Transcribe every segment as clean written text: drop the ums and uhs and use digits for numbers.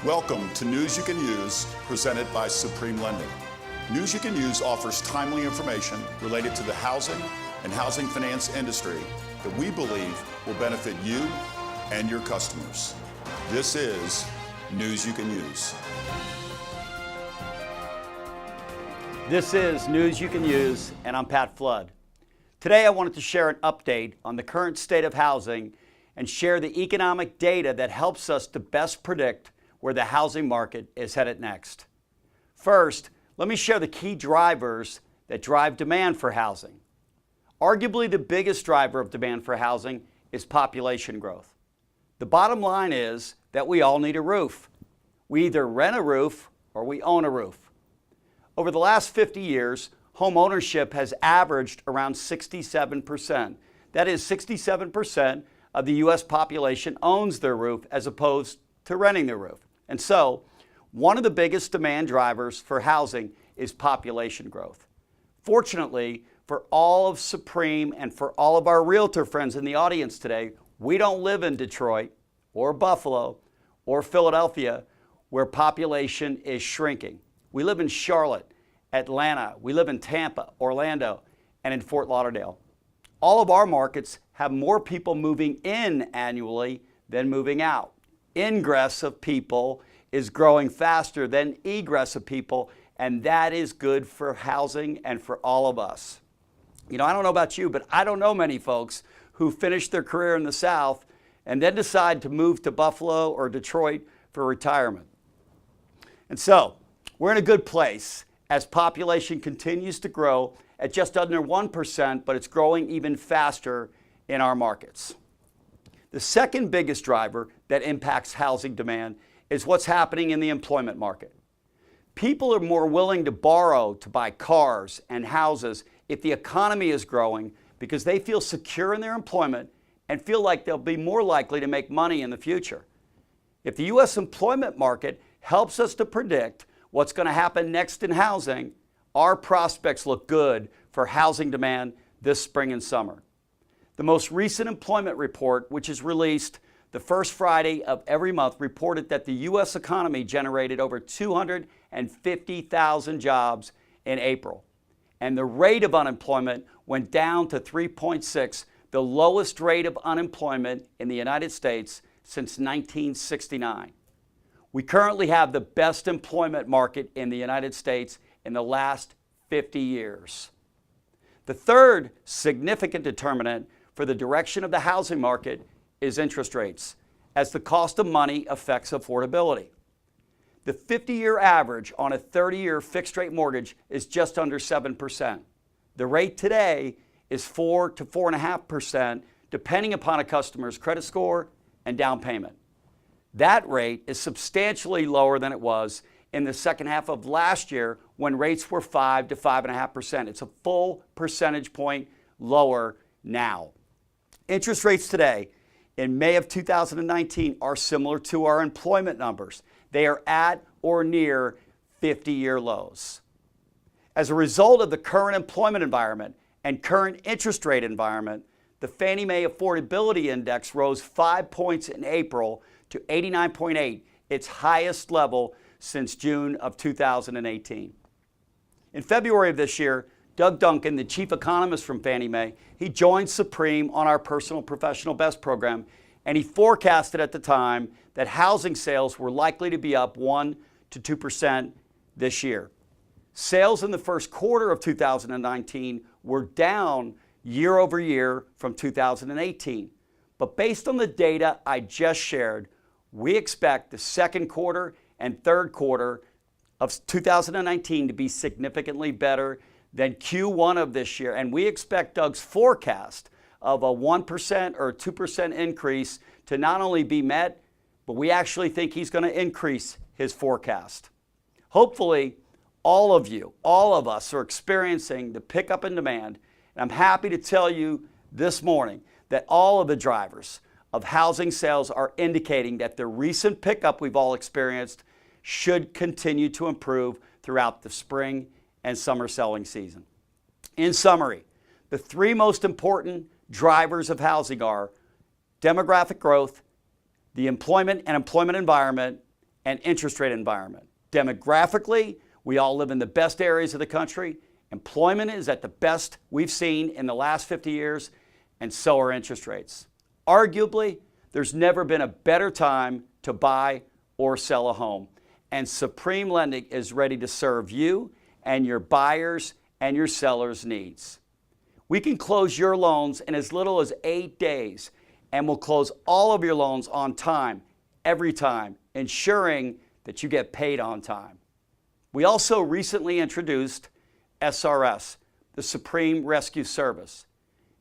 Welcome to News You Can Use, presented by Supreme Lending. News You Can Use offers timely information related to the housing and housing finance industry that we believe will benefit you and your customers. This is News You Can Use. This is News You Can Use, and I'm Pat Flood. Today I wanted to share an update on the current state of housing and share the economic data that helps us to best predict where the housing market is headed next. First, let me share the key drivers that drive demand for housing. Arguably the biggest driver of demand for housing is population growth. The bottom line is that we all need a roof. We either rent a roof or we own a roof. Over the last 50 years, home ownership has averaged around 67%. That is, 67% of the U.S. population owns their roof as opposed to renting their roof. And so, one of the biggest demand drivers for housing is population growth. Fortunately, for all of Supreme and for all of our realtor friends in the audience today, we don't live in Detroit or Buffalo or Philadelphia where population is shrinking. We live in Charlotte, Atlanta, we live in Tampa, Orlando, and in Fort Lauderdale. All of our markets have more people moving in annually than moving out. Ingress of people is growing faster than egress of people, and that is good for housing and for all of us. You know, I don't know about you, but I don't know many folks who finish their career in the South and then decide to move to Buffalo or Detroit for retirement. And so, we're in a good place as population continues to grow at just under 1%, but it's growing even faster in our markets. The second biggest driver that impacts housing demand is what's happening in the employment market. People are more willing to borrow to buy cars and houses if the economy is growing because they feel secure in their employment and feel like they'll be more likely to make money in the future. If the U.S. employment market helps us to predict what's going to happen next in housing, our prospects look good for housing demand this spring and summer. The most recent employment report, which is released the first Friday of every month, reported that the U.S. economy generated over 250,000 jobs in April. And the rate of unemployment went down to 3.6, the lowest rate of unemployment in the United States since 1969. We currently have the best employment market in the United States in the last 50 years. The third significant determinant for the direction of the housing market is interest rates, as the cost of money affects affordability. The 50-year average on a 30-year fixed-rate mortgage is just under 7%. The rate today is 4 to 4.5%, depending upon a customer's credit score and down payment. That rate is substantially lower than it was in the second half of last year when rates were 5 to 5.5%. It's a full percentage point lower now. Interest rates today in May of 2019 are similar to our employment numbers. They are at or near 50-year lows. As a result of the current employment environment and current interest rate environment, the Fannie Mae Affordability Index rose 5 points in April to 89.8, its highest level since June of 2018. In February of this year, Doug Duncan, the chief economist from Fannie Mae, he joined Supreme on our Personal Professional Best program, and he forecasted at the time that housing sales were likely to be up 1 to 2% this year. Sales in the first quarter of 2019 were down year over year from 2018. But based on the data I just shared, we expect the second quarter and third quarter of 2019 to be significantly better than Q1 of this year. And we expect Doug's forecast of a 1% or 2% increase to not only be met, but we actually think he's going to increase his forecast. Hopefully, all of us are experiencing the pickup in demand. And I'm happy to tell you this morning that all of the drivers of housing sales are indicating that the recent pickup we've all experienced should continue to improve throughout the spring and summer selling season. In summary, the three most important drivers of housing are demographic growth, the employment and employment environment, and interest rate environment. Demographically, we all live in the best areas of the country. Employment is at the best we've seen in the last 50 years, and so are interest rates. Arguably, there's never been a better time to buy or sell a home, and Supreme Lending is ready to serve you and your buyers and your sellers' needs. We can close your loans in as little as 8 days, and we'll close all of your loans on time, every time, ensuring that you get paid on time. We also recently introduced SRS, the Supreme Rescue Service.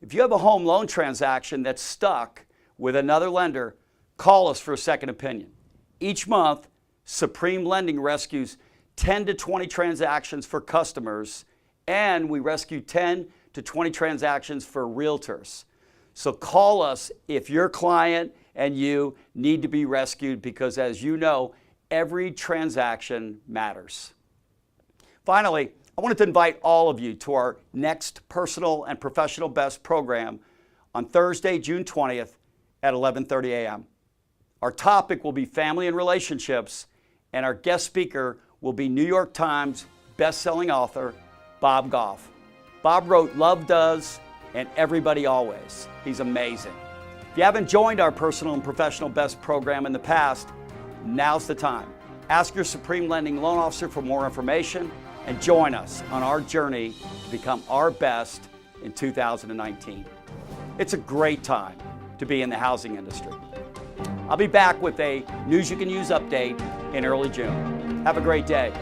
If you have a home loan transaction that's stuck with another lender, call us for a second opinion. Each month, Supreme Lending rescues 10 to 20 transactions for customers, and we rescue 10 to 20 transactions for realtors. So call us if your client and you need to be rescued, because as you know, every transaction matters. Finally, I wanted to invite all of you to our next Personal and Professional Best program on Thursday, June 20th at 11:30 a.m. Our topic will be family and relationships, and our guest speaker will be New York Times best-selling author Bob Goff. Bob wrote Love Does and Everybody Always. He's amazing. If you haven't joined our Personal and Professional Best program in the past, now's the time. Ask your Supreme Lending loan officer for more information and join us on our journey to become our best in 2019. It's a great time to be in the housing industry. I'll be back with a News You Can Use update in early June. Have a great day.